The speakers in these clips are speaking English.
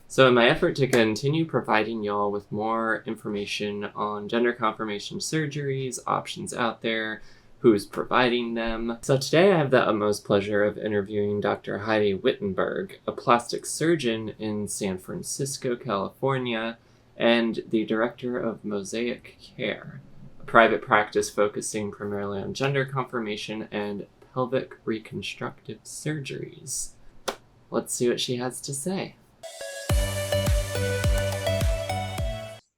So in my effort to continue providing y'all with more information on gender confirmation surgeries, options out there, who's providing them. So today I have the utmost pleasure of interviewing Dr. Heidi Wittenberg, a plastic surgeon in San Francisco, California, and the director of MoZaic Care, a private practice focusing primarily on gender confirmation and pelvic reconstructive surgeries. Let's see what she has to say.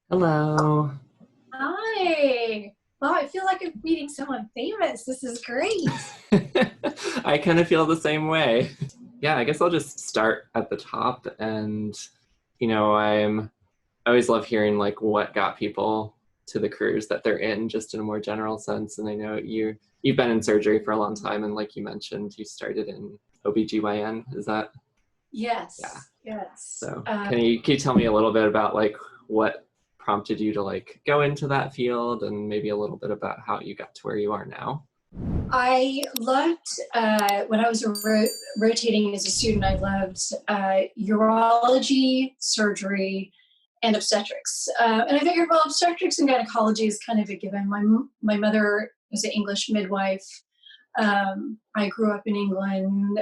Hello. Hi. Wow, I feel like I'm meeting someone famous. This is great. I kind of feel the same way. Yeah, I guess I'll just start at the top. And, I always love hearing like what got people to the careers that they're in, just in a more general sense. And I know you've been in surgery for a long time, and like you mentioned, you started in OBGYN. Is that? Yeah. Yes, yes. So can you tell me a little bit about like what prompted you to like go into that field, and maybe a little bit about how you got to where you are now? I loved, when I was rotating as a student, I loved urology, surgery, and obstetrics. And I figured, well, obstetrics and gynecology is kind of a given. My mother was an English midwife. I grew up in England.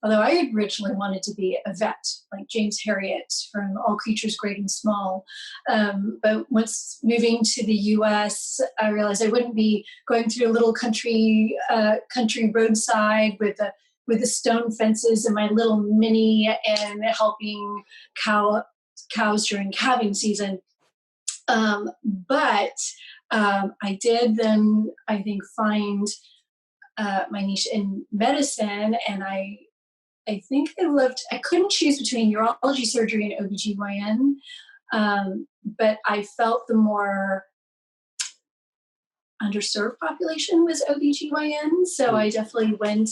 Although I originally wanted to be a vet, like James Herriot from All Creatures Great and Small. But once moving to the US, I realized I wouldn't be going through a little country roadside with the stone fences and my little mini and helping cows during calving season. But I did then, I think, find my niche in medicine, and I think I couldn't choose between urology surgery and OBGYN, but I felt the more underserved population was OBGYN. So I definitely went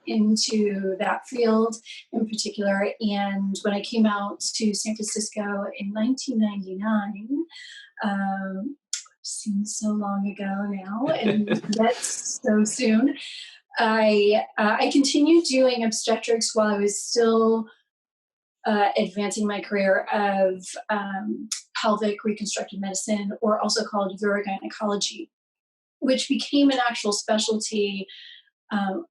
into that field in particular. And when I came out to San Francisco in 1999, seems so long ago now, and that's so soon. I continued doing obstetrics while I was still advancing my career of pelvic reconstructive medicine, or also called urogynecology, which became an actual specialty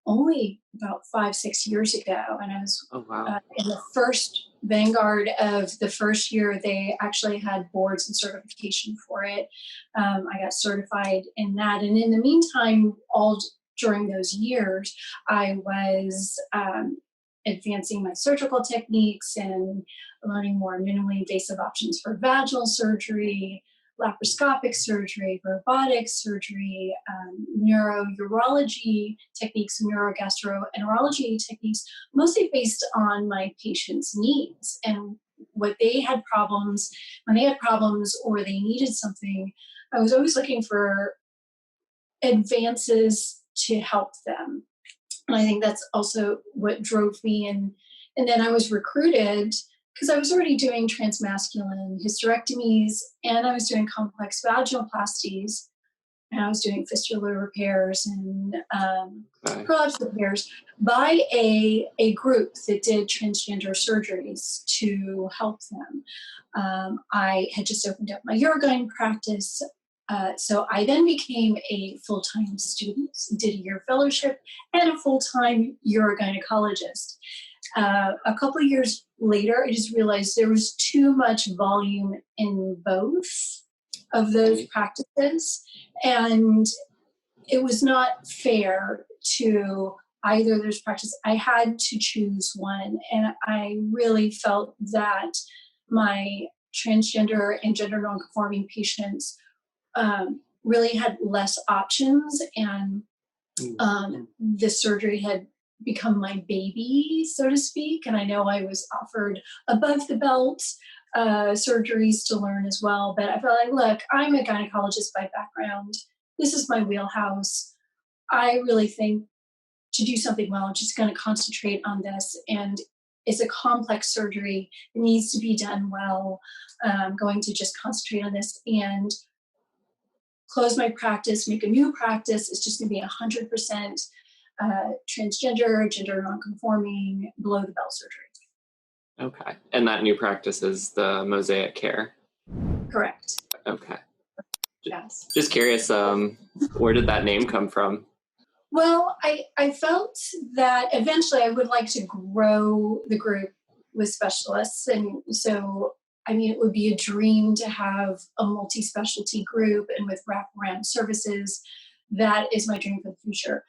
only about 5-6 years ago. And I was in the first vanguard of the first year. They actually had boards and certification for it. I got certified in that. And in the meantime, all during those years, I was advancing my surgical techniques and learning more minimally invasive options for vaginal surgery, laparoscopic surgery, robotic surgery, urology techniques, neurogastroenterology techniques, mostly based on my patients' needs and what they had problems. When they had problems or they needed something, I was always looking for advances to help them. And I think that's also what drove me. And then I was recruited because I was already doing transmasculine hysterectomies, and I was doing complex vaginoplasties, and I was doing fistula repairs and prolapse repairs by a group that did transgender surgeries to help them. I had just opened up my urogyn practice. So I then became a full-time student, did a year fellowship, and a full-time urogynecologist. A couple of years later, I just realized there was too much volume in both of those practices, and it was not fair to either of those practices. I had to choose one, and I really felt that my transgender and gender nonconforming patients really had less options, and the surgery had become my baby, so to speak. And I know I was offered above the belt surgeries to learn as well, but I felt like, look, I'm a gynecologist by background. This is my wheelhouse. I really think to do something well, I'm just going to concentrate on this. And it's a complex surgery. It needs to be done well. I'm going to just concentrate on this and close my practice, make a new practice. It's just going to be 100% transgender, gender nonconforming, below the belt surgery. Okay. And that new practice is the MoZaic care. Correct. Okay. Yes. Just curious, where did that name come from? Well, I felt that eventually I would like to grow the group with specialists. And so, I mean, it would be a dream to have a multi-specialty group and with wraparound services. That is my dream for the future.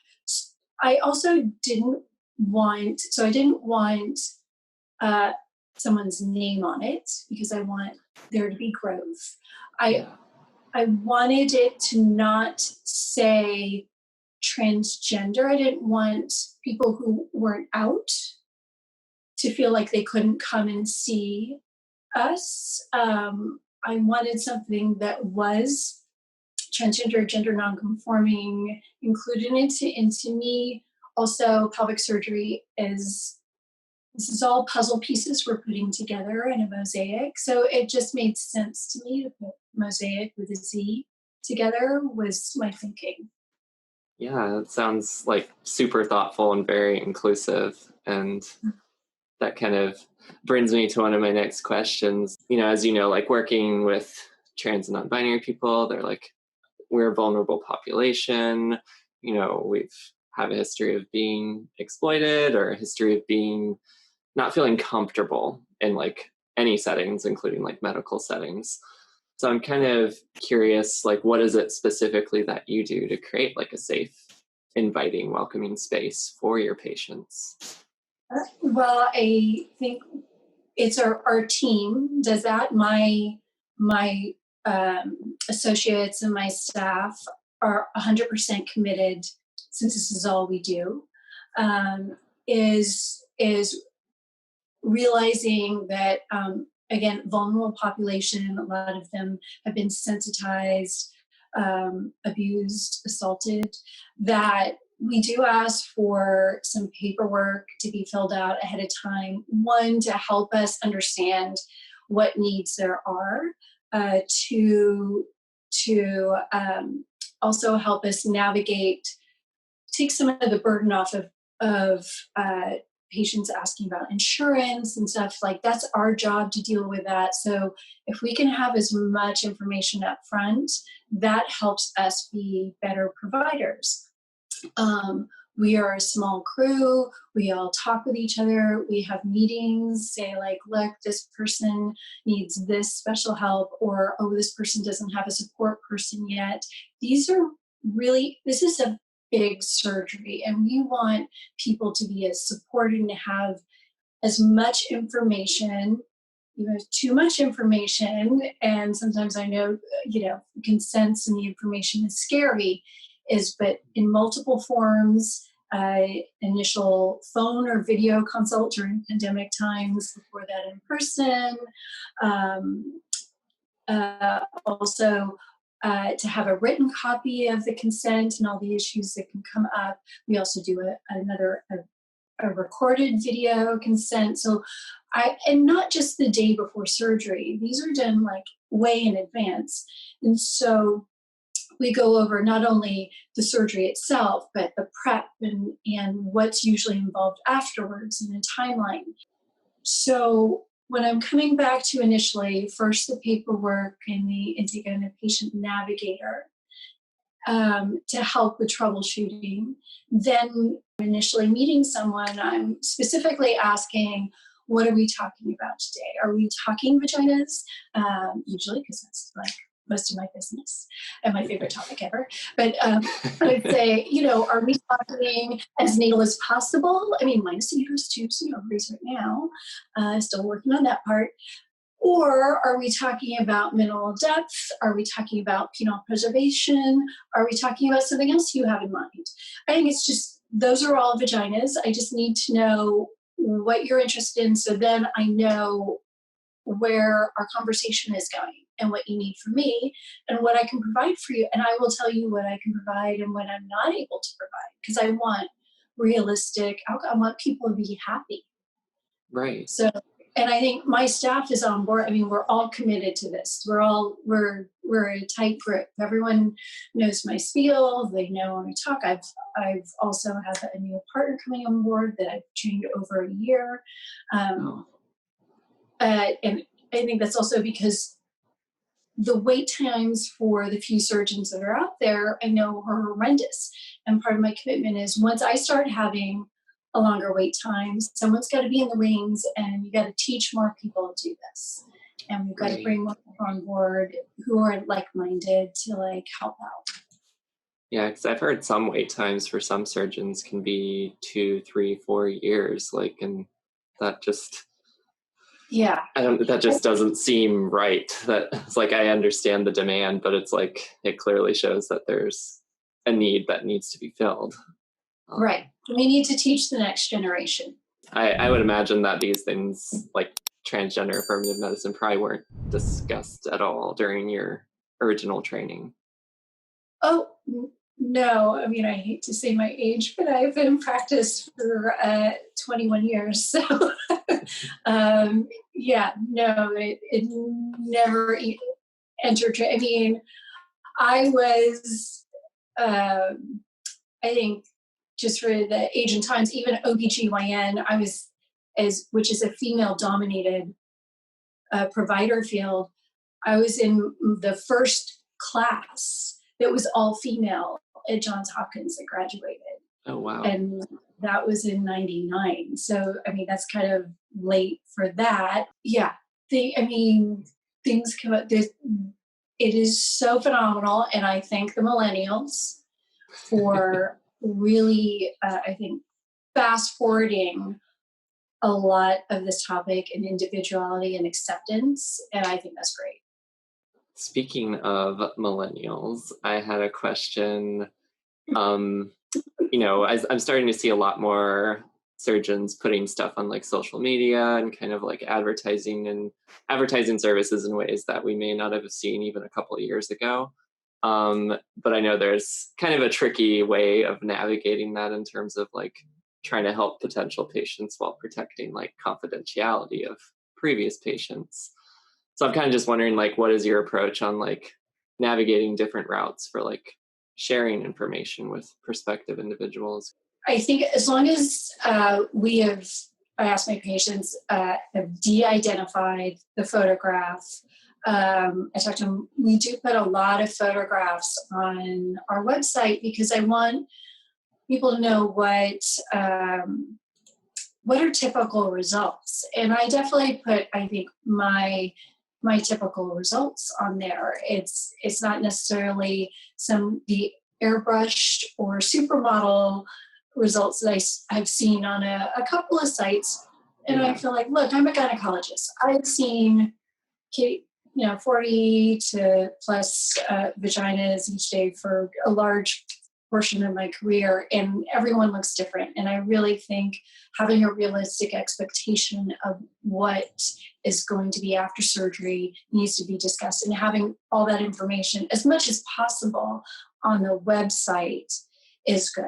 I also I didn't want uh, someone's name on it because I want there to be growth. I, Yeah. I wanted it to not say transgender. I didn't want people who weren't out to feel like they couldn't come and see us. I wanted something that was transgender, gender nonconforming, included into me. Also, pelvic surgery is this is all puzzle pieces we're putting together in a mosaic. So it just made sense to me to put mosaic with a Z together was my thinking. Yeah, it sounds like super thoughtful and very inclusive. And that kind of brings me to one of my next questions. As you know, like working with trans and non-binary people, they're like, we're a vulnerable population. We've have a history of being exploited or a history of being not feeling comfortable in like any settings, including like medical settings. So I'm kind of curious, like, what is it specifically that you do to create like a safe, inviting, welcoming space for your patients? Well, I think it's our team does that. My associates and my staff are 100% committed, since this is all we do. Is realizing that again, vulnerable population. A lot of them have been sensitized, abused, assaulted. That we do ask for some paperwork to be filled out ahead of time. One, to help us understand what needs there are. To also help us navigate, take some of the burden off of patients asking about insurance and stuff. Like, that's our job to deal with that. So if we can have as much information up front, that helps us be better providers. We are a small crew. We all talk with each other. We have meetings, say like, look, this person needs this special help, or, oh, this person doesn't have a support person yet. This is a big surgery, and we want people to be as supported and have as much information. Too much information, and sometimes I know, consents and the information is scary, but in multiple forms, initial phone or video consult during pandemic times, before that in person. Also, to have a written copy of the consent and all the issues that can come up. We also do a recorded video consent. So and not just the day before surgery. These are done like way in advance. And so we go over not only the surgery itself, but the prep and what's usually involved afterwards and a timeline. So when I'm coming back to initially, first the paperwork and the patient navigator, to help with troubleshooting. Then initially meeting someone, I'm specifically asking, what are we talking about today? Are we talking vaginas? Usually, because that's like most of my business and my favorite topic ever. But I'd say, are we talking as natal as possible? I mean, minus the uterus, tubes, and ovaries right now. Still working on that part. Or are we talking about mineral depth? Are we talking about penile preservation? Are we talking about something else you have in mind? I think it's just, those are all vaginas. I just need to know what you're interested in, so then I know where our conversation is going and what you need from me and what I can provide for you. And I will tell you what I can provide and what I'm not able to provide, because I want realistic outcome. I want people to be happy. Right. So, and I think my staff is on board. I mean, we're all committed to this. We're a tight group. Everyone knows my spiel. They know when we talk. I've also have a new partner coming on board that I've trained over a year. And I think that's also because the wait times for the few surgeons that are out there, I know are horrendous. And part of my commitment is once I start having a longer wait time, someone's got to be in the wings and you got to teach more people to do this. And we've got to bring more people on board who are like-minded to like help out. Yeah, because I've heard some wait times for some surgeons can be 2, 3, 4 years, like, and that just, yeah, that just doesn't seem right. That it's like, I understand the demand, but it's like, it clearly shows that there's a need that needs to be filled. Right. We need to teach the next generation. I would imagine that these things like transgender affirmative medicine probably weren't discussed at all during your original training. Oh, no. I mean, I hate to say my age, but I've been in practice for 21 years. So, yeah, no, it never entered. I mean, I was, I think, just for the age and times, even OBGYN, I was, which is a female-dominated provider field, I was in the first class that was all female at Johns Hopkins that graduated. Oh, wow. And that was in 99. So, I mean, that's kind of late for that. Yeah. Things come up. It is so phenomenal. And I thank the millennials for really, I think, fast forwarding a lot of this topic and individuality and acceptance. And I think that's great. Speaking of millennials, I had a question. As I'm starting to see a lot more surgeons putting stuff on like social media and kind of like advertising services in ways that we may not have seen even a couple of years ago. But I know there's kind of a tricky way of navigating that in terms of like trying to help potential patients while protecting like confidentiality of previous patients. So I'm kind of just wondering, like, what is your approach on like navigating different routes for like sharing information with prospective individuals? I think as long as I ask my patients, have de-identified the photograph. I talked to them, we do put a lot of photographs on our website because I want people to know what are typical results. And I definitely put, I think, my typical results on there. It's not necessarily the airbrushed or supermodel results that I've seen on a couple of sites. And I feel like, look, I'm a gynecologist. I've seen 40 to plus vaginas each day for a large portion of my career, and everyone looks different. And I really think having a realistic expectation of what is going to be after surgery needs to be discussed, and having all that information as much as possible on the website is good.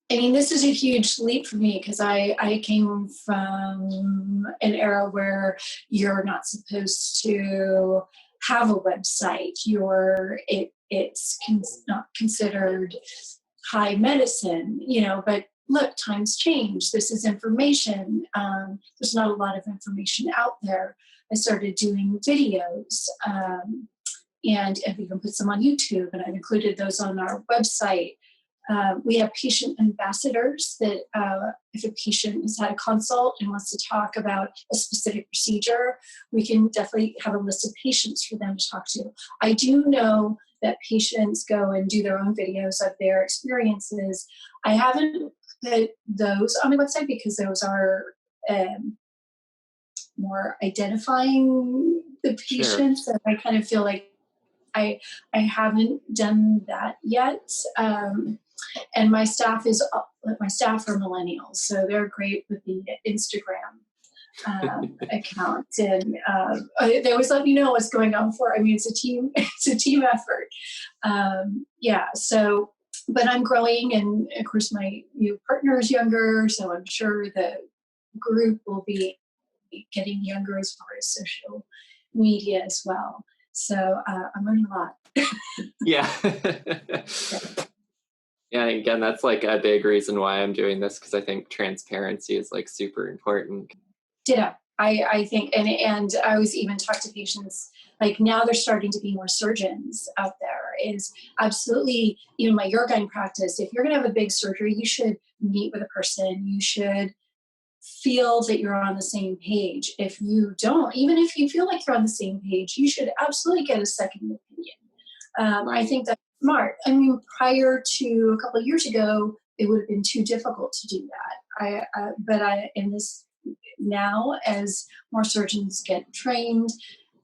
This is a huge leap for me because I came from an era where you're not supposed to have a website. It's not considered high medicine, but look, times change. This is information. There's not a lot of information out there. I started doing videos, and we can put some on YouTube, and I've included those on our website. We have patient ambassadors that if a patient has had a consult and wants to talk about a specific procedure, we can definitely have a list of patients for them to talk to. I do know that patients go and do their own videos of their experiences. I haven't put those on my website because those are more identifying the patients. Sure. And I kind of feel like I haven't done that yet. And my staff are millennials, so they're great with the Instagram account, and they always let me know what's going on for. It's a team effort. So, but I'm growing, and of course my new partner is younger, so I'm sure the group will be getting younger as far as social media as well. So I'm learning a lot. Yeah. Yeah, again, that's like a big reason why I'm doing this, because I think transparency is like super important. Ditto. I think, and I always even talk to patients, like now they're starting to be more surgeons out there, is absolutely, even my urogyn practice, if you're going to have a big surgery, you should meet with a person. You should feel that you're on the same page. If you don't, even if you feel like you're on the same page, you should absolutely get a second opinion. I think that's smart. I mean, prior to a couple of years ago, it would have been too difficult to do that. In this now, as more surgeons get trained,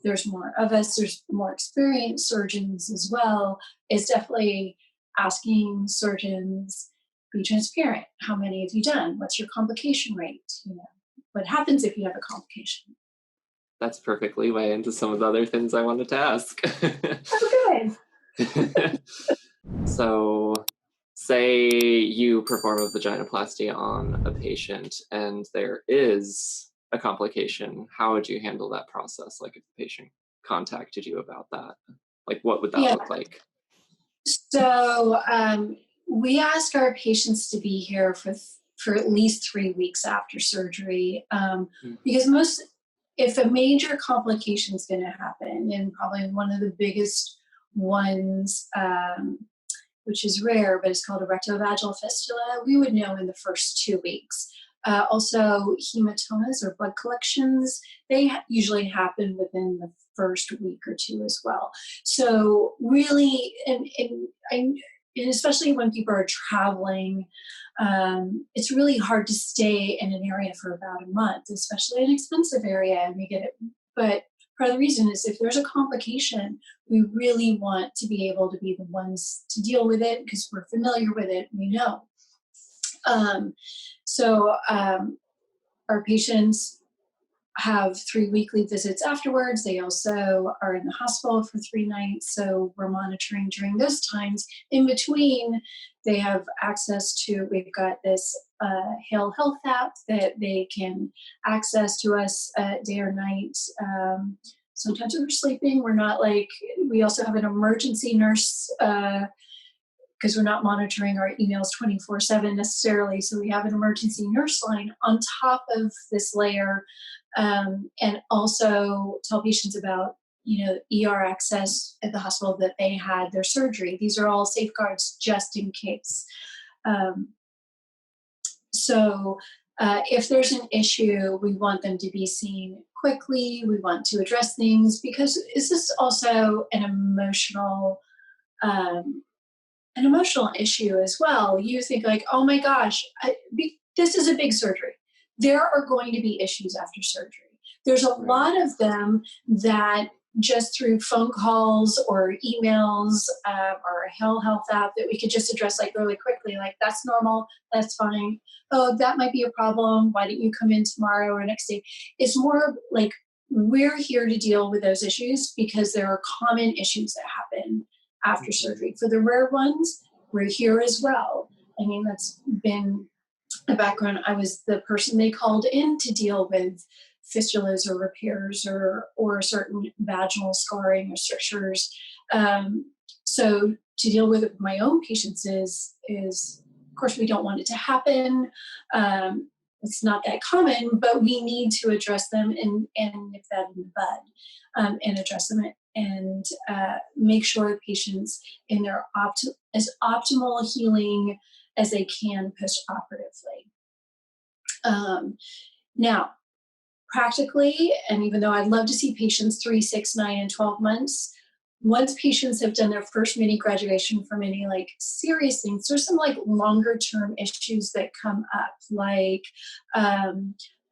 there's more of us, there's more experienced surgeons as well, is definitely asking surgeons, be transparent. How many have you done? What's your complication rate? You know, what happens if you have a complication? That's perfect leeway into some of the other things I wanted to ask. Oh, good. So, say you perform a vaginoplasty on a patient and there is a complication, how would you handle that process? Like if the patient contacted you about that, like what would that Yeah. look like? So we ask our patients to be here for at least 3 weeks after surgery, because if a major complication is going to happen, and probably one of the biggest ones, which is rare, but it's called a rectovaginal fistula, we would know in the first 2 weeks. Also, hematomas or blood collections, they usually happen within the first week or two as well. So really, and especially when people are traveling, it's really hard to stay in an area for about a month, especially an expensive area, and we get it. But part of the reason is if there's a complication, we really want to be able to be the ones to deal with it because we're familiar with it, we know. Our patients have 3 weekly visits afterwards. They also are in the hospital for 3 nights, so we're monitoring during those times. In between, they have access to, we've got this Hale Health app that they can access to us day or night. Sometimes when we're sleeping, we're not we also have an emergency nurse because we're not monitoring our emails 24/7 necessarily. So we have an emergency nurse line on top of this layer, and also tell patients about, ER access at the hospital that they had their surgery. These are all safeguards just in case. If there's an issue, we want them to be seen quickly. We want to address things because this is also an emotional issue as well. You think like, oh my gosh, this is a big surgery. There are going to be issues after surgery. There's a lot of them that just through phone calls or emails or a Hale Health app that we could just address really quickly, like that's normal, that's fine. Oh, that might be a problem. Why don't you come in tomorrow or next day? It's more like we're here to deal with those issues because there are common issues that happen after surgery. For the rare ones, we're here as well. I mean, that's been a background. I was the person they called in to deal with fistulas or repairs or certain vaginal scarring or strictures. So to deal with my own patients is of course we don't want it to happen. It's not that common, but we need to address them and nip that in the bud and address them and make sure patients in their as optimal healing as they can post-operatively. Now, practically, and even though I'd love to see patients 3, 6, 9, and 12 months, once patients have done their first mini graduation from any serious things, there's some longer term issues that come up, like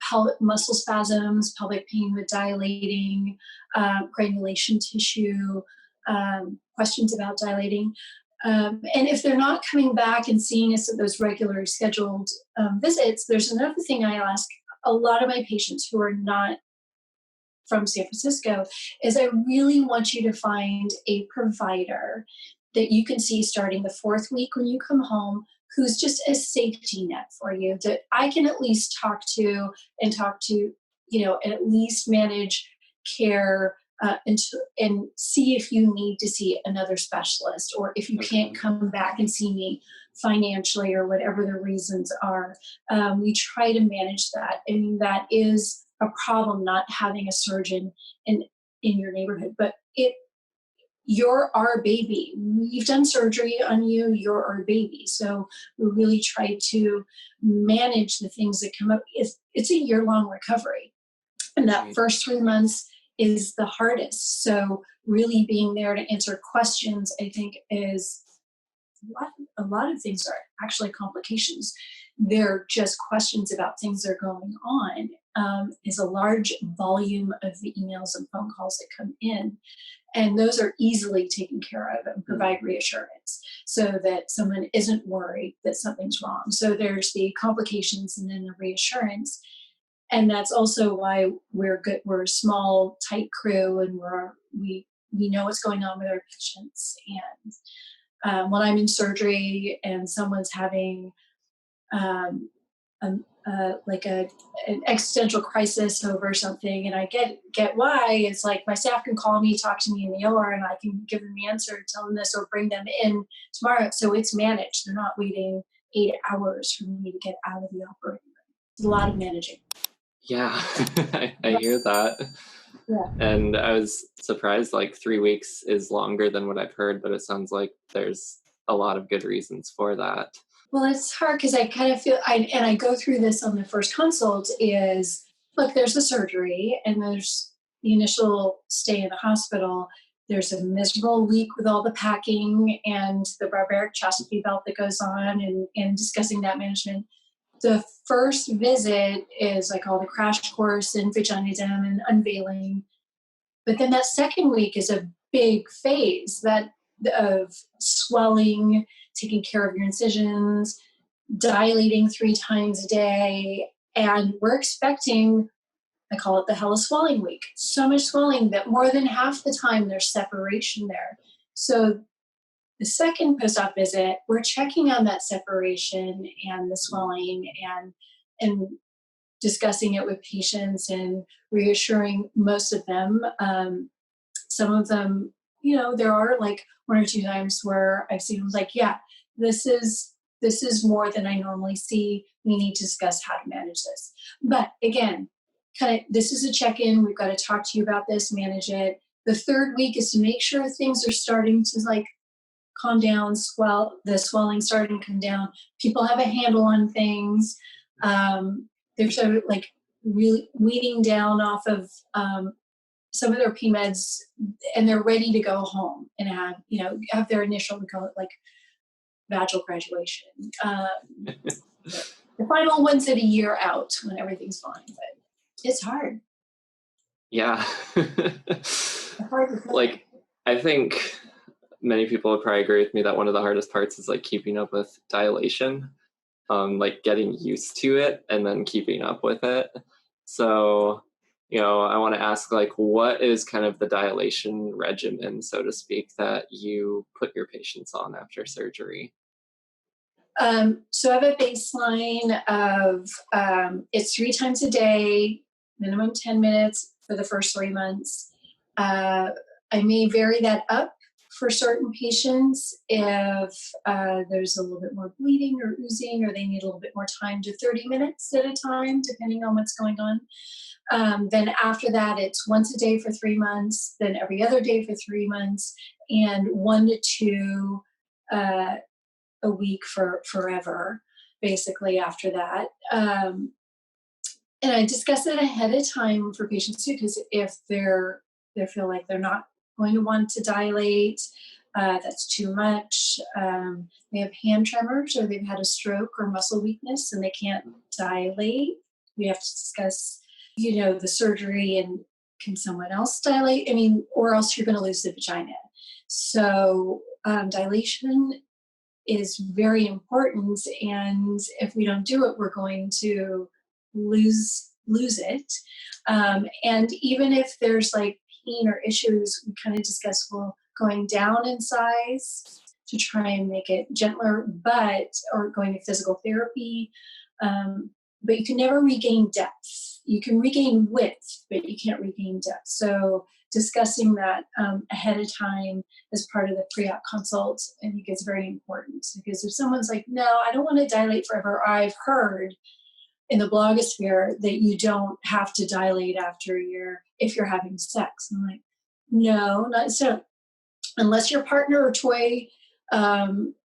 pelvic muscle spasms, pelvic pain with dilating, granulation tissue, questions about dilating. And if they're not coming back and seeing us at those regularly scheduled visits, there's another thing I ask a lot of my patients who are not from San Francisco is I really want you to find a provider that you can see starting the 4th week when you come home, who's just a safety net for you that I can at least talk to, and at least manage care and see if you need to see another specialist or if you can't come back and see me financially or whatever the reasons are. We try to manage that. I mean, that is a problem not having a surgeon in your neighborhood, but you're our baby. We've done surgery on you, you're our baby. So we really try to manage the things that come up. It's a year-long recovery. And that first 3 months is the hardest. So really being there to answer questions, I think, is a lot of things are actually complications. They're just questions about things that are going on. Is a large volume of the emails and phone calls that come in. And those are easily taken care of and provide reassurance so that someone isn't worried that something's wrong. So there's the complications and then the reassurance. And that's also why we're good. We're a small, tight crew, and we know what's going on with our patients. And when I'm in surgery and someone's having like an existential crisis over something, and I get why, it's like my staff can call me, talk to me in the OR, and I can give them the answer, tell them this, or bring them in tomorrow. So it's managed. They're not waiting 8 hours for me to get out of the operating room. It's a lot of managing. Yeah, I hear that. Yeah. And I was surprised, like 3 weeks is longer than what I've heard, but it sounds like there's a lot of good reasons for that. Well, it's hard because I kind of feel, and I go through this on the first consult, is, look, there's the surgery and there's the initial stay in the hospital. There's a miserable week with all the packing and the barbaric chastity belt that goes on and discussing that management. The first visit is like all the crash course in vaginism and unveiling. But then that second week is a big phase of swelling, taking care of your incisions, dilating 3 times a day. And we're expecting, I call it the hell of swelling week. So much swelling that more than half the time there's separation there. So the second post-op visit, we're checking on that separation and the swelling and discussing it with patients and reassuring most of them. Some of them, there are like 1 or 2 times where I've seen them like, yeah, this is more than I normally see. We need to discuss how to manage this. But again, this is a check-in. We've got to talk to you about this, manage it. The third week is to make sure things are starting to like calm down, the swelling starting to come down. People have a handle on things. They're sort of like really weaning down off of some of their PubMeds, and they're ready to go home and have their initial, we call it like vaginal graduation. The final one's at a year out when everything's fine, but it's hard. Yeah. It's hard to like, I think many people would probably agree with me that one of the hardest parts is like keeping up with dilation, like getting used to it and then keeping up with it. So, I want to ask, like, what is kind of the dilation regimen, so to speak, that you put your patients on after surgery? So I have a baseline of it's 3 times a day, minimum 10 minutes for the first 3 months. I may vary that up for certain patients if there's a little bit more bleeding or oozing, or they need a little bit more time, to 30 minutes at a time, depending on what's going on. Then after that, it's once a day for 3 months, then every other day for 3 months, and 1 to 2 a week for forever, basically after that. And I discuss it ahead of time for patients too, because if they feel like they're not going to want to dilate, that's too much. They have hand tremors, or they've had a stroke or muscle weakness and they can't dilate. We have to discuss, the surgery, and can someone else dilate? Or else you're going to lose the vagina. So dilation is very important, and if we don't do it, we're going to lose it. And even if there's like pain or issues, we kind of discuss, going down in size to try and make it gentler, or going to physical therapy. But you can never regain depth. You can regain width, but you can't regain depth. So discussing that ahead of time as part of the pre-op consult, I think is very important, because if someone's like, no, I don't want to dilate forever, or I've heard in the blogosphere that you don't have to dilate after a year if you're having sex. I'm like, no, not so. Unless your partner or toy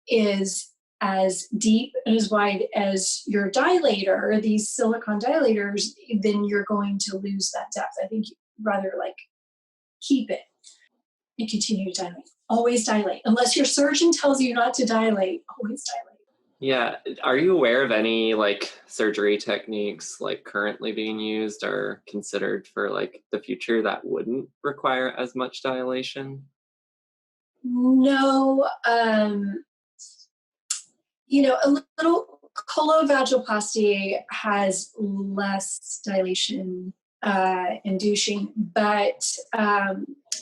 is as deep and as wide as your dilator, these silicone dilators, then you're going to lose that depth. I think you'd rather like keep it and continue to dilate. Always dilate. Unless your surgeon tells you not to dilate, always dilate. Yeah. Are you aware of any like surgery techniques like currently being used or considered for like the future that wouldn't require as much dilation? No, a little colovaginoplasty has less dilation inducing, but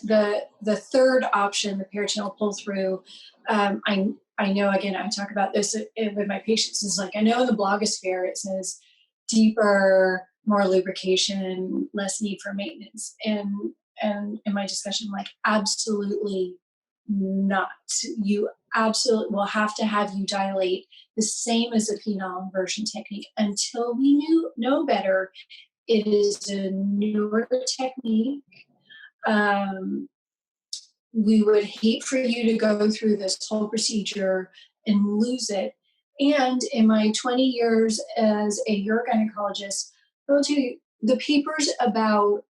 the third option, the peritoneal pull through, I know, again, I talk about this with my patients, is like, I know in the blogosphere it says deeper, more lubrication, less need for maintenance. And in my discussion, I'm like, absolutely not. You absolutely will have to have you dilate the same as a penile inversion technique until we know better. It is a newer technique. We would hate for you to go through this whole procedure and lose it. And in my 20 years as a urogynecologist, I will tell you, the papers about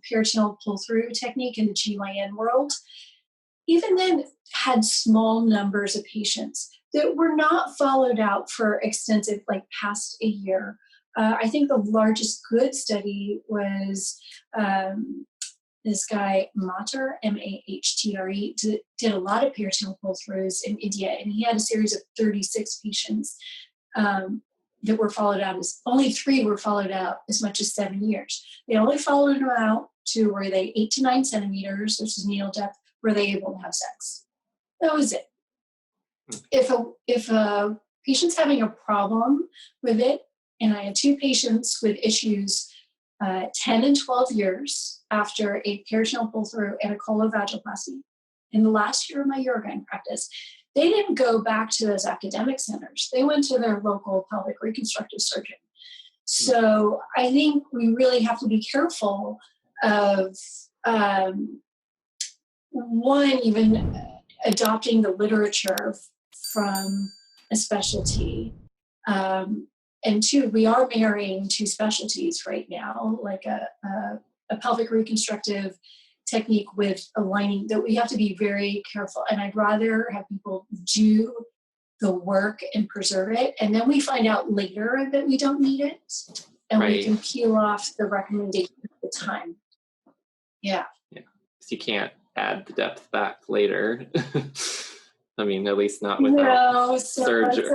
peritoneal pull-through technique in the GYN world, even then had small numbers of patients that were not followed out for extensive, like past a year. I think the largest good study was this guy, Mater, M-A-H-T-R-E, did a lot of peritoneal pull-throughs in India, and he had a series of 36 patients that were followed out. Only 3 were followed out as much as 7 years. They only followed them out to were they 8 to 9 centimeters, which is needle depth, were they able to have sex. That was it. If a patient's having a problem with it, and I had 2 patients with issues 10 and 12 years after a peritoneal pull-through and a colovaginoplasty in the last year of my urogyn practice, they didn't go back to those academic centers. They went to their local pelvic reconstructive surgeon. So I think we really have to be careful of one, even adopting the literature from a specialty. And 2, we are marrying 2 specialties right now, like a pelvic reconstructive technique with aligning, that we have to be very careful. And I'd rather have people do the work and preserve it. And then we find out later that we don't need it. And Right. we can peel off the recommendation at the time. Yeah. Yeah. So you can't add the depth back later. I mean, at least not without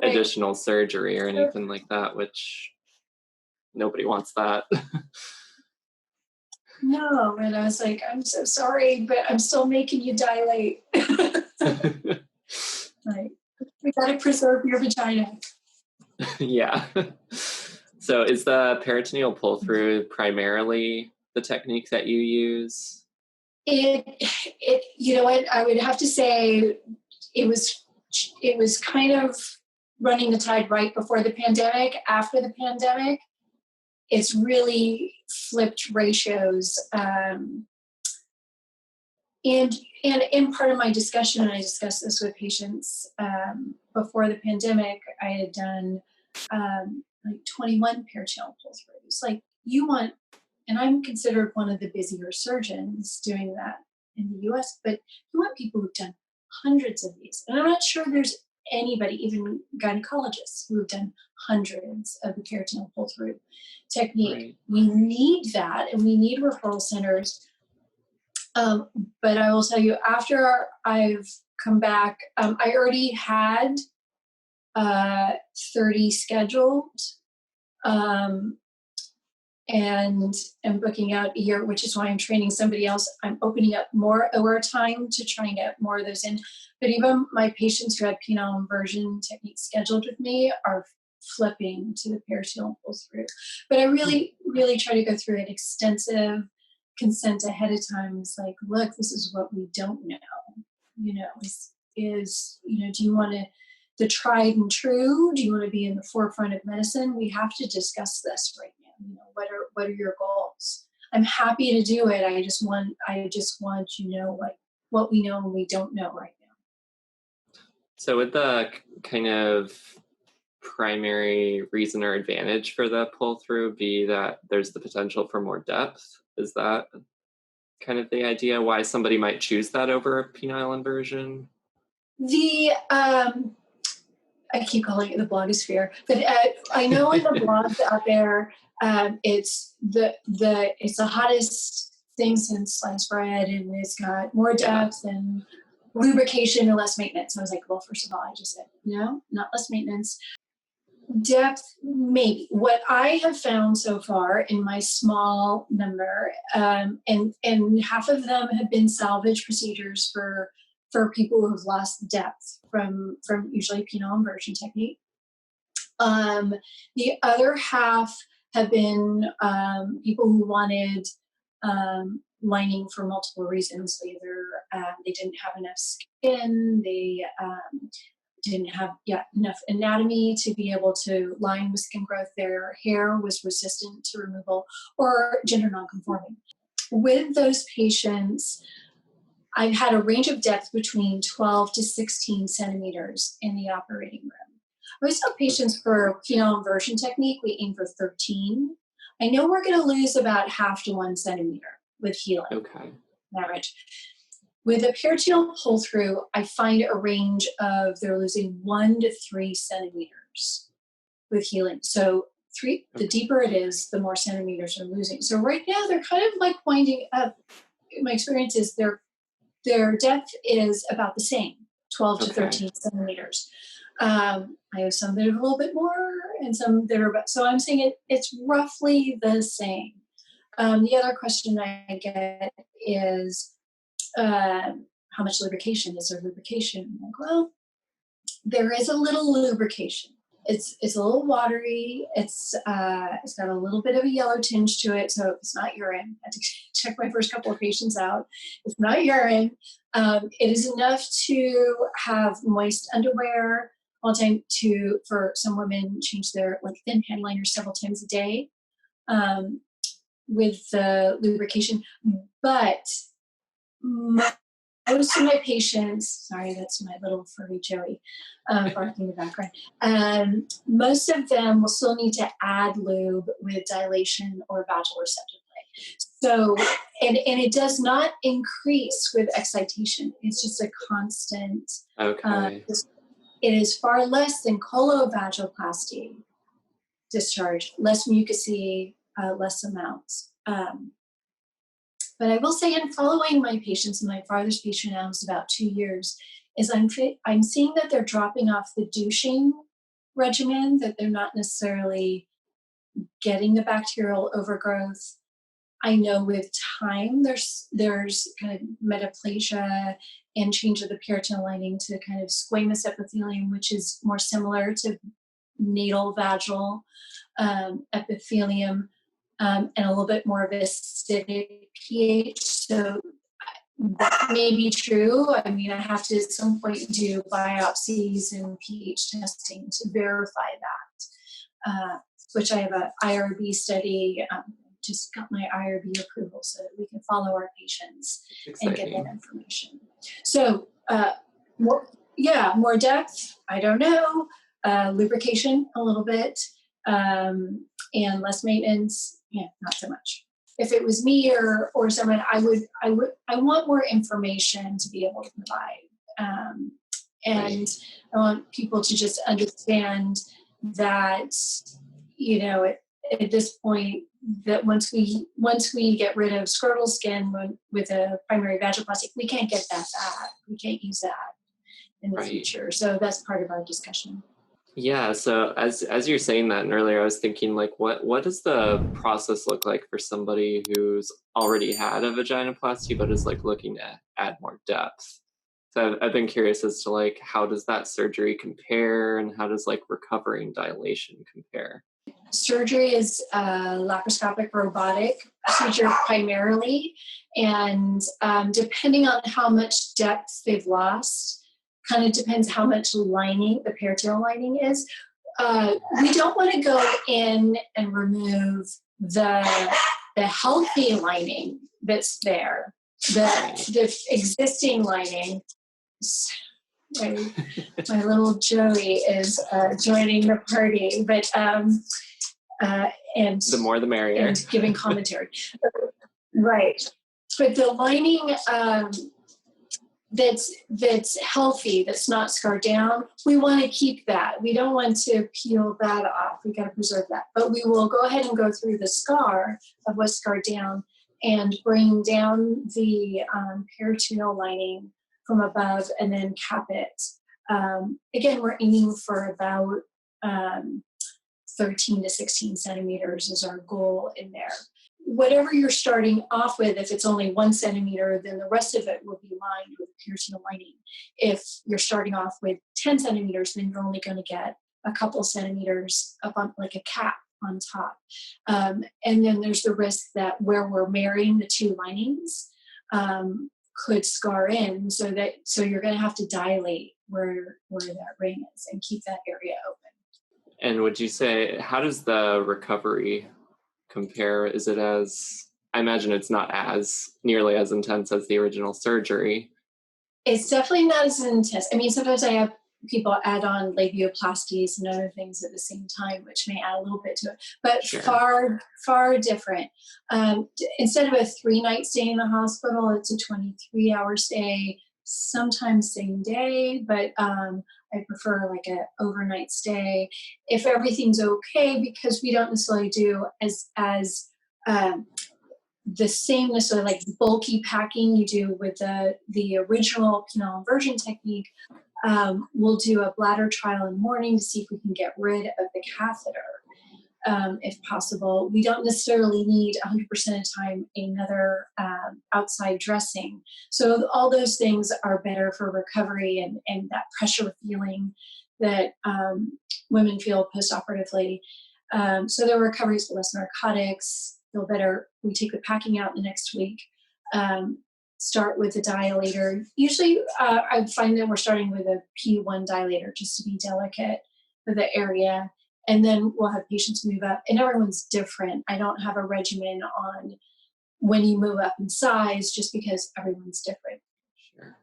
additional surgery or anything like that, which nobody wants that. No, and I was like, I'm so sorry, but I'm still making you dilate. Like, we got to preserve your vagina. Yeah. So is the peritoneal pull-through primarily the technique that you use? It you know what, I would have to say it was kind of running the tide right before the pandemic. After the pandemic, it's really flipped ratios. And in part of my discussion, and I discussed this with patients before the pandemic, I had done like 21 peritoneal pull-throughs. Like you want, and I'm considered one of the busier surgeons doing that in the US, but you want people who've done hundreds of these. And I'm not sure there's anybody, even gynecologists, who have done hundreds of the peritoneal pull-through technique. Right. We need that, and we need referral centers. But I will tell you, after I've come back, I already had 30 scheduled, and I'm booking out a year, which is why I'm training somebody else. I'm opening up more OR time to try and get more of those in. But even my patients who had penile inversion techniques scheduled with me are flipping to the peritoneal pull-through. But I really, really try to go through an extensive consent ahead of time. It's like, look, this is what we don't know. Do you want to the tried and true? Do you want to be in the forefront of medicine? We have to discuss this right now. You know, what are your goals? I'm happy to do it. I just want you to know what we know and we don't know right now. So would the kind of primary reason or advantage for the pull through be that there's the potential for more depth? Is that kind of the idea why somebody might choose that over a penile inversion? The I keep calling it the blogosphere, but I know in the blogs out there, it's it's the hottest thing since sliced bread, and it's got more depth and lubrication and less maintenance. I was like, well, first of all, I just said no, not less maintenance. Depth, maybe. What I have found so far in my small number, and half of them have been salvage procedures for people who have lost depth from usually penile inversion technique. The other half have been people who wanted lining for multiple reasons. Either they didn't have enough skin, they didn't have enough anatomy to be able to line with skin growth, their hair was resistant to removal, or gender nonconforming. With those patients, I've had a range of depth between 12 to 16 centimeters in the operating room. I always tell patients for penile inversion technique, we aim for 13. I know we're going to lose about half to 1 centimeter with healing. Okay. Average. With a peritoneal pull through, I find a range of they're losing 1 to 3 centimeters with healing. So the deeper it is, the more centimeters they're losing. So right now they're kind of like winding up. My experience is their depth is about the same, 12 to 13 centimeters. I have some that are a little bit more and some that are about, so I'm saying it's roughly the same. The other question I get is, how much lubrication? Is there lubrication? I'm like, well, there is a little lubrication. It's a little watery. It's got a little bit of a yellow tinge to it, so it's not urine. I had to check my first couple of patients out. It's not urine. It is enough to have moist underwear all the time. For some women, change their thin pant liners several times a day with the lubrication, but most of my patients, sorry, that's my little furry Joey barking in the background. Most of them will still need to add lube with dilation or vaginal receptive play. So, and it does not increase with excitation. It's just a constant. Okay. It is far less than colovaginoplasty discharge, less mucousy, less amounts. But I will say, in following my patients, and my farthest patient now is about 2 years, is I'm seeing that they're dropping off the douching regimen, that they're not necessarily getting the bacterial overgrowth. I know with time there's kind of metaplasia and change of the peritoneal lining to kind of squamous epithelium, which is more similar to natal vaginal epithelium. And a little bit more of acidic pH. So that may be true. I mean, I have to at some point do biopsies and pH testing to verify that, which I have an IRB study. Just got my IRB approval so that we can follow our patients and get that information. So more depth, I don't know. Lubrication a little bit. And less maintenance, not so much. If it was me or someone, I want more information to be able to provide. And I want people to just understand that, at this point, that once we get rid of scrotal skin with a primary vaginoplasty, we can't get that back. We can't use that in the future. So that's part of our discussion. Yeah, so as you're saying that, and earlier I was thinking, what does the process look like for somebody who's already had a vaginoplasty but is looking to add more depth? So I've been curious as to how does that surgery compare, and how does recovering dilation compare? Surgery is a laparoscopic robotic procedure primarily, and depending on how much depth they've lost, Kind of depends how much lining the peritoneal lining is. We don't want to go in and remove the healthy lining that's there, the existing lining. My little Joey is joining the party, but and the more the merrier, and giving commentary. Right, but the lining that's healthy, that's not scarred down, we want to keep that. We don't want to peel that off. We got to preserve that. But we will go ahead and go through the scar of what's scarred down and bring down the peritoneal lining from above and then cap it. Again, we're aiming for about 13 to 16 centimeters is our goal in there. Whatever you're starting off with, if it's only 1 centimeter, then the rest of it will be lined with peritoneal lining. If you're starting off with 10 centimeters, then you're only going to get a couple centimeters up on like a cap on top. And then there's the risk that where we're marrying the two linings could scar in, so you're going to have to dilate where that ring is and keep that area open. And would you say, how does the recovery compare? Is it I imagine it's not as nearly as intense as the original surgery. It's definitely not as intense. I mean, sometimes I have people add on labioplasties and other things at the same time, which may add a little bit to it, but Sure. far different. Instead of a 3-night stay in the hospital, it's a 23-hour stay, sometimes same day, but I prefer like an overnight stay if everything's okay, because we don't necessarily do as the same necessarily like bulky packing you do with the original penile inversion technique. We'll do a bladder trial in the morning to see if we can get rid of the catheter, if possible. We don't necessarily need 100% of the time another outside dressing. So all those things are better for recovery and that pressure feeling that women feel postoperatively. So their recovery is less narcotics, feel better. We take the packing out the next week. Start with a dilator. Usually I find that we're starting with a P1 dilator just to be delicate for the area. And then we'll have patients move up. And everyone's different. I don't have a regimen on when you move up in size just because everyone's different. Sure.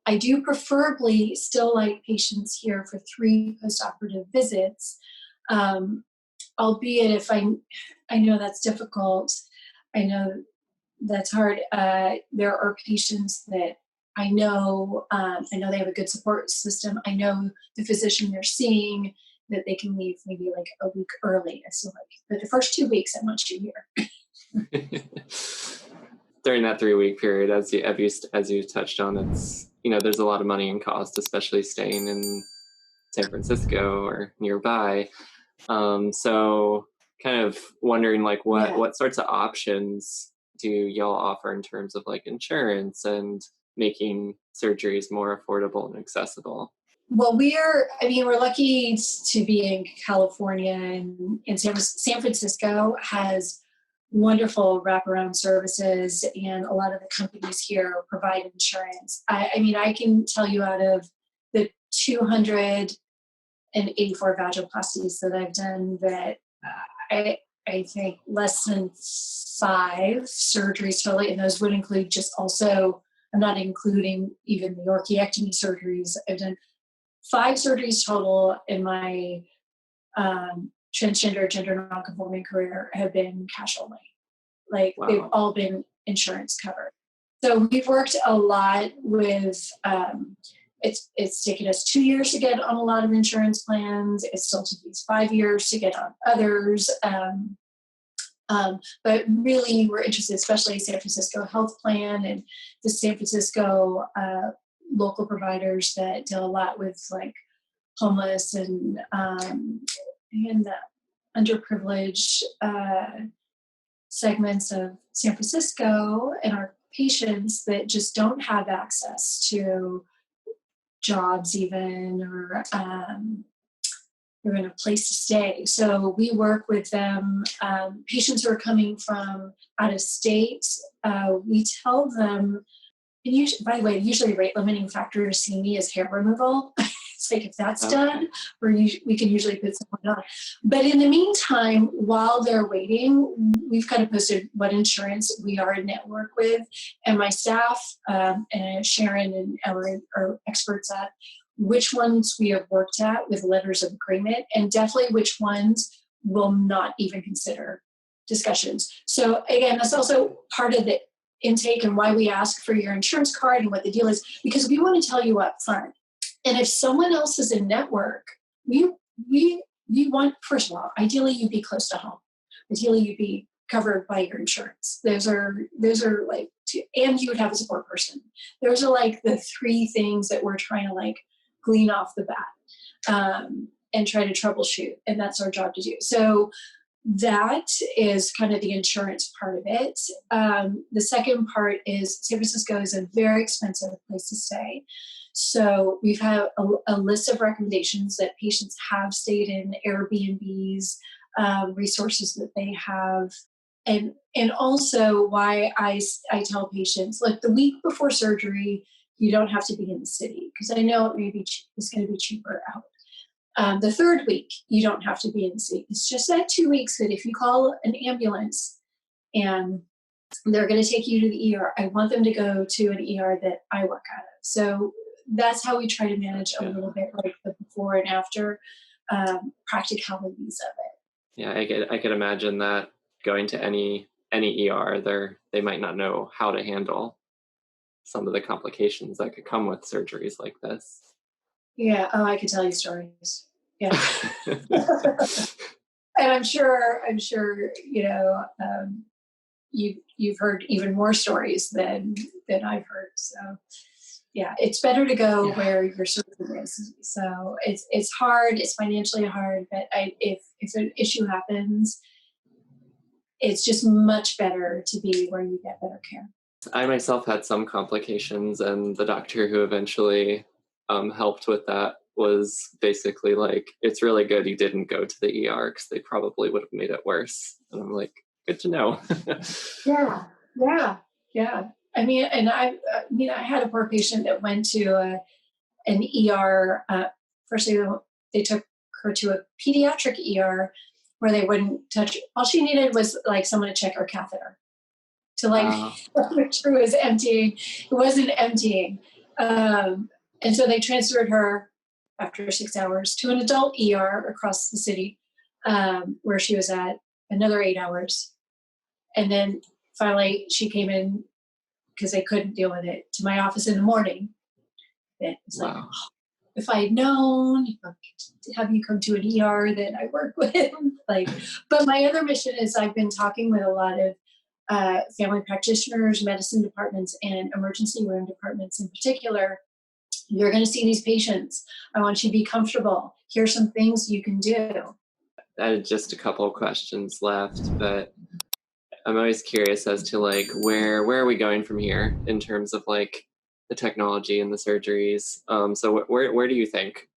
I do preferably still like patients here for 3 postoperative visits, albeit if I know that's difficult. I know that's hard. There are patients that I know they have a good support system. I know the physician they're seeing, that they can leave maybe like a week early. So but the first 2 weeks, I want you here. During that 3-week period, as you touched on, it's, there's a lot of money and cost, especially staying in San Francisco or nearby. So kind of wondering like what sorts of options do y'all offer in terms of like insurance and making surgeries more affordable and accessible? Well, we're lucky to be in California, and San Francisco has wonderful wraparound services, and a lot of the companies here provide insurance. I can tell you out of the 284 vaginoplasties that I've done that I think less than 5 surgeries totally, and those would include just also, I'm not including even the orchiectomy surgeries. I've done 5 surgeries total in my transgender, gender nonconforming career have been cash only. Like Wow. They've all been insurance covered. So we've worked a lot with, it's taken us 2 years to get on a lot of insurance plans. It still took us 5 years to get on others. But really we're interested, especially San Francisco Health Plan and the San Francisco local providers that deal a lot with like homeless and the underprivileged segments of San Francisco, and our patients that just don't have access to jobs even or even a place to stay. So we work with them. Patients who are coming from out of state, we tell them And usually, by the way, usually rate limiting factor to see me is hair removal. It's like if that's done, we can usually put someone on. But in the meantime, while they're waiting, we've kind of posted what insurance we are in network with. And my staff and Sharon and Ellen are experts at which ones we have worked at with letters of agreement, and definitely which ones will not even consider discussions. So again, that's also part of the intake and why we ask for your insurance card and what the deal is, because we want to tell you up front. And if someone else is in network, we want, first of all, ideally you'd be close to home. Ideally you'd be covered by your insurance. Those are like, and you would have a support person. Those are like the three things that we're trying to like glean off the bat and try to troubleshoot. And that's our job to do. So that is kind of the insurance part of it. The second part is San Francisco is a very expensive place to stay. So we've had a list of recommendations that patients have stayed in, Airbnbs, resources that they have. And also why I tell patients, like the week before surgery, you don't have to be in the city, because I know it maybe it's going to be cheaper out. The third week, you don't have to be in the city. It's just that 2 weeks that if you call an ambulance and they're going to take you to the ER, I want them to go to an ER that I work out of. So that's how we try to manage a little bit like the before and after practicalities of it. Yeah, I could imagine that going to any ER, they might not know how to handle some of the complications that could come with surgeries like this. Yeah. Oh, I could tell you stories. Yeah. And I'm sure, you've heard even more stories than I've heard. So yeah, it's better to go where your surgeon is. So it's hard, it's financially hard, but if an issue happens, it's just much better to be where you get better care. I myself had some complications, and the doctor who eventually helped with that was basically like, it's really good you didn't go to the ER because they probably would have made it worse. And I'm like, good to know. Yeah. I mean, and I had a poor patient that went to an ER. First, they took her to a pediatric ER where they wouldn't touch. All she needed was like someone to check her catheter to like make sure it was emptying. It wasn't emptying. And so they transferred her after 6 hours to an adult ER across the city where she was at another 8 hours. And then finally she came in because they couldn't deal with it to my office in the morning. It's like, if I had known, have you come to an ER that I work with? But my other mission is I've been talking with a lot of family practitioners, medicine departments, and emergency room departments in particular. You're going to see these patients. I want you to be comfortable. Here's some things you can do. I had just a couple of questions left, but I'm always curious as to like where are we going from here in terms of like the technology and the surgeries. So where do you think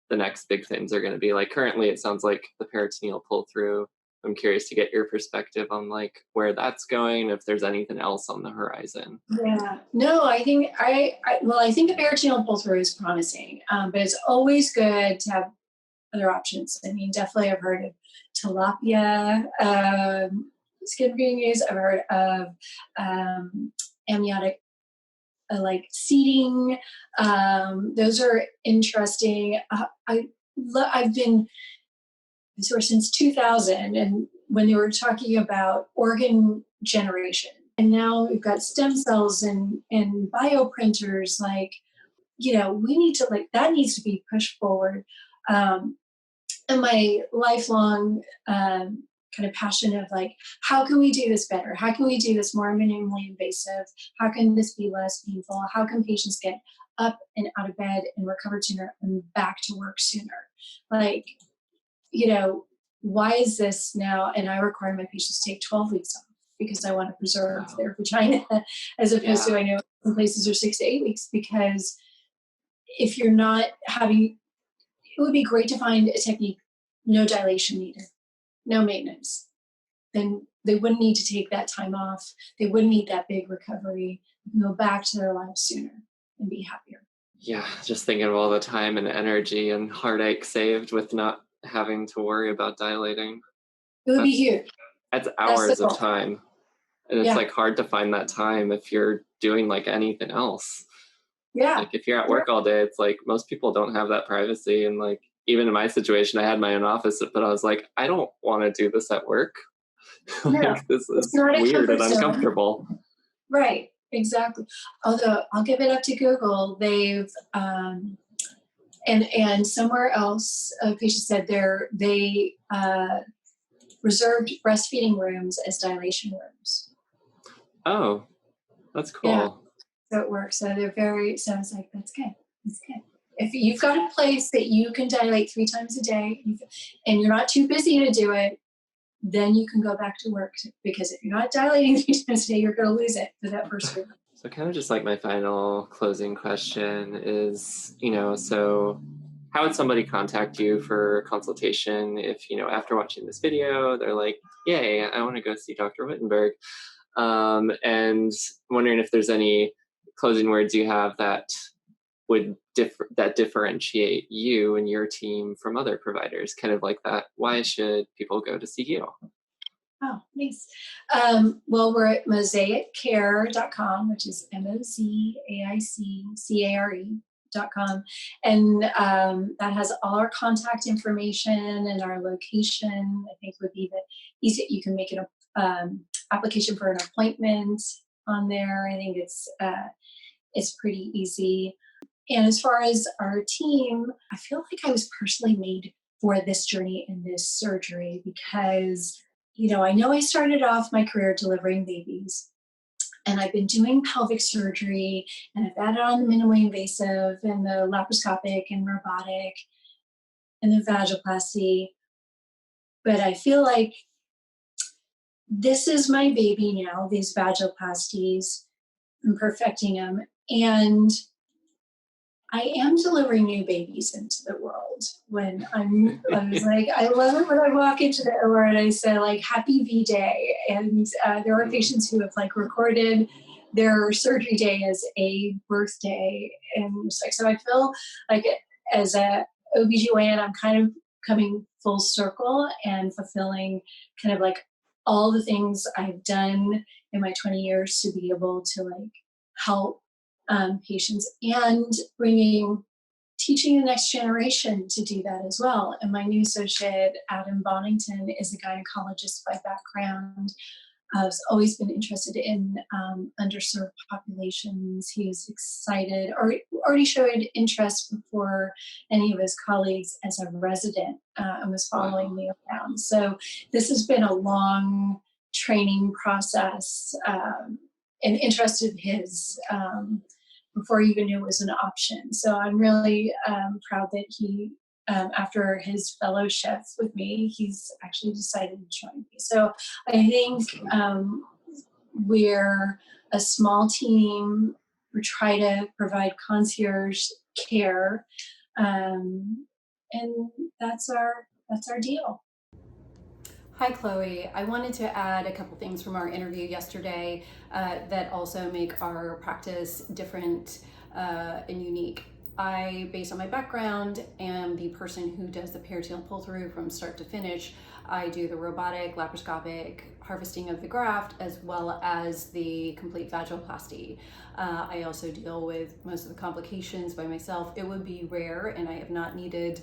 the next big things are going to be? Like currently, it sounds like the peritoneal pull through. I'm curious to get your perspective on like where that's going, if there's anything else on the horizon. Yeah, no, I think I think the peritoneal pull through is promising, but it's always good to have other options. I mean, definitely I've heard of tilapia, skin veneers. I've heard of amniotic like seeding. Those are interesting. I've been since 2000, and when they were talking about organ generation, and now we've got stem cells and bioprinters, like, we need to, like, that needs to be pushed forward. And my lifelong kind of passion of like, how can we do this better? How can we do this more minimally invasive? How can this be less painful? How can patients get up and out of bed and recover sooner and back to work sooner? Like, why is this now? And I require my patients to take 12 weeks off because I want to preserve their vagina, as opposed to, I know some places are 6 to 8 weeks, because if you're not having, it would be great to find a technique, no dilation needed, no maintenance. Then they wouldn't need to take that time off. They wouldn't need that big recovery. They can go back to their lives sooner and be happier. Yeah, just thinking of all the time and energy and heartache saved with not having to worry about dilating. It would be huge. That's hours of time. And it's like hard to find that time if you're doing like anything else. Yeah. Like if you're at work all day, it's like most people don't have that privacy. And like even in my situation, I had my own office, but I was like, I don't want to do this at work. Like this is weird and uncomfortable. Right, exactly. Although I'll give it up to Google, they've and somewhere else, a patient said they reserved breastfeeding rooms as dilation rooms. Oh, that's cool. Yeah, so it works. So they're very. So I was like, that's good. That's good. If you've got a place that you can dilate 3 times a day, and you're not too busy to do it, then you can go back to work, because if you're not dilating 3 times a day, you're going to lose it for that first week. So kind of just like my final closing question is, so how would somebody contact you for consultation if, after watching this video, they're like, yay, I want to go see Dr. Wittenberg. And wondering if there's any closing words you have that would differentiate you and your team from other providers, kind of like that. Why should people go to see you? Oh, nice. Well, we're at MoZaicCare.com, which is MoZaicCare.com. And that has all our contact information, and our location, I think, would be the easy. You can make an application for an appointment on there. I think it's pretty easy. And as far as our team, I feel like I was personally made for this journey and this surgery because, I know I started off my career delivering babies, and I've been doing pelvic surgery, and I've added on the minimally invasive and the laparoscopic and robotic and the vaginoplasty. But I feel like this is my baby now, these vaginoplasties. I'm perfecting them. And I am delivering new babies into the world. I was like, I love it when I walk into the OR and I say like, happy V-Day. And there are patients who have like recorded their surgery day as a birthday. And it's like, so I feel like as a OBGYN, I'm kind of coming full circle and fulfilling kind of like all the things I've done in my 20 years to be able to like help patients, and teaching the next generation to do that as well. And my new associate, Adam Bonington, is a gynecologist by background. Has always been interested in underserved populations. He was excited, or already showed interest before any of his colleagues as a resident, and was following me around. So this has been a long training process, and interest of his before he even knew it was an option. So I'm really proud that he, after his fellowship with me, he's actually decided to join me. So I think we're a small team. We try to provide concierge care, and that's our deal. Hi, Chloe. I wanted to add a couple things from our interview yesterday that also make our practice different and unique. I, based on my background, am the person who does the peritoneal pull-through from start to finish. I do the robotic, laparoscopic harvesting of the graft, as well as the complete vaginoplasty. I also deal with most of the complications by myself. It would be rare, and I have not needed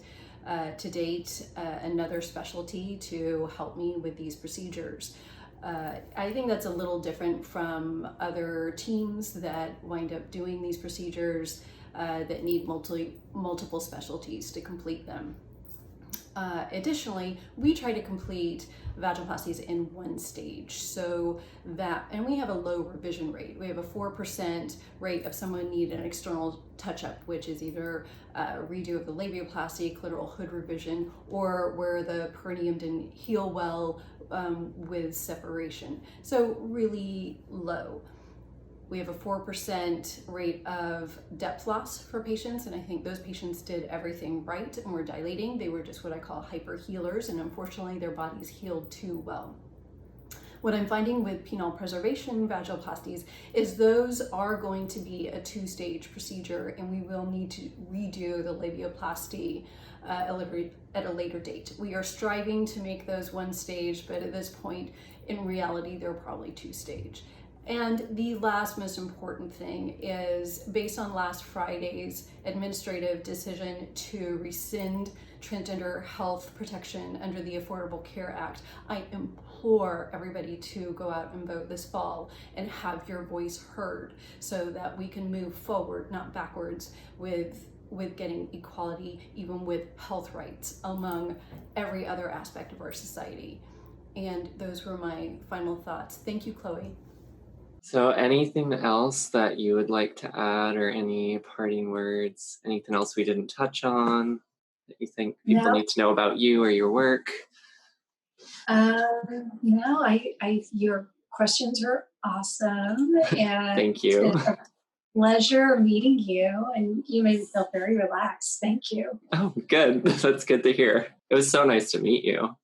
to date another specialty to help me with these procedures. I think that's a little different from other teams that wind up doing these procedures that need multiple specialties to complete them. Additionally, we try to complete vaginoplasties in one stage, so that, and we have a low revision rate. We have a 4% rate of someone need an external touch-up, which is either a redo of the labioplasty, clitoral hood revision, or where the perineum didn't heal well with separation. So really low. We have a 4% rate of depth loss for patients, and I think those patients did everything right and were dilating. They were just what I call hyper healers, and unfortunately their bodies healed too well. What I'm finding with penile preservation vaginoplasties is those are going to be a 2-stage procedure, and we will need to redo the labioplasty at a later date. We are striving to make those 1 stage, but at this point, in reality, they're probably 2-stage. And the last most important thing is, based on last Friday's administrative decision to rescind transgender health protection under the Affordable Care Act, I implore everybody to go out and vote this fall and have your voice heard so that we can move forward, not backwards, with getting equality, even with health rights among every other aspect of our society. And those were my final thoughts. Thank you, Chloe. So anything else that you would like to add, or any parting words? Anything else we didn't touch on that you think people need to know about you or your work? Your questions are awesome. And thank you. It's been a pleasure meeting you, and you made me feel very relaxed. Thank you. Oh, good. That's good to hear. It was so nice to meet you.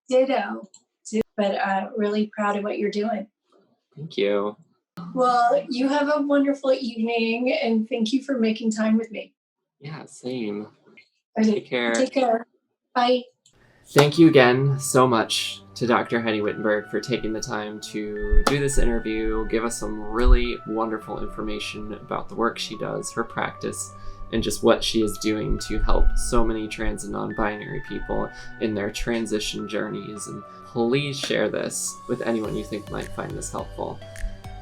Ditto. But really proud of what you're doing. Thank you. Well, you have a wonderful evening, and thank you for making time with me. Yeah, same. Okay, Take care. Take care. Bye. Thank you again so much to Dr. Heidi Wittenberg for taking the time to do this interview, give us some really wonderful information about the work she does, her practice, and just what she is doing to help so many trans and non-binary people in their transition journeys. And please share this with anyone you think might find this helpful.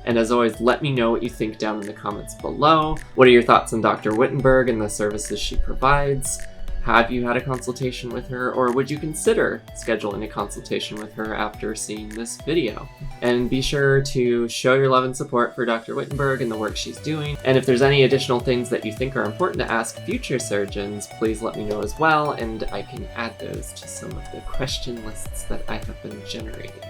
And as always, let me know what you think down in the comments below. What are your thoughts on Dr. Wittenberg and the services she provides? Have you had a consultation with her, or would you consider scheduling a consultation with her after seeing this video? And be sure to show your love and support for Dr. Wittenberg and the work she's doing. And if there's any additional things that you think are important to ask future surgeons, please let me know as well, and I can add those to some of the question lists that I have been generating.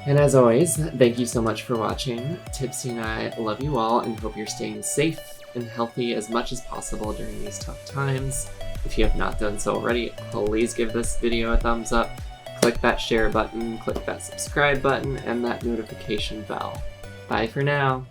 And as always, thank you so much for watching. Tipsy and I love you all and hope you're staying safe and healthy as much as possible during these tough times. If you have not done so already, please give this video a thumbs up, click that share button, click that subscribe button, and that notification bell. Bye for now.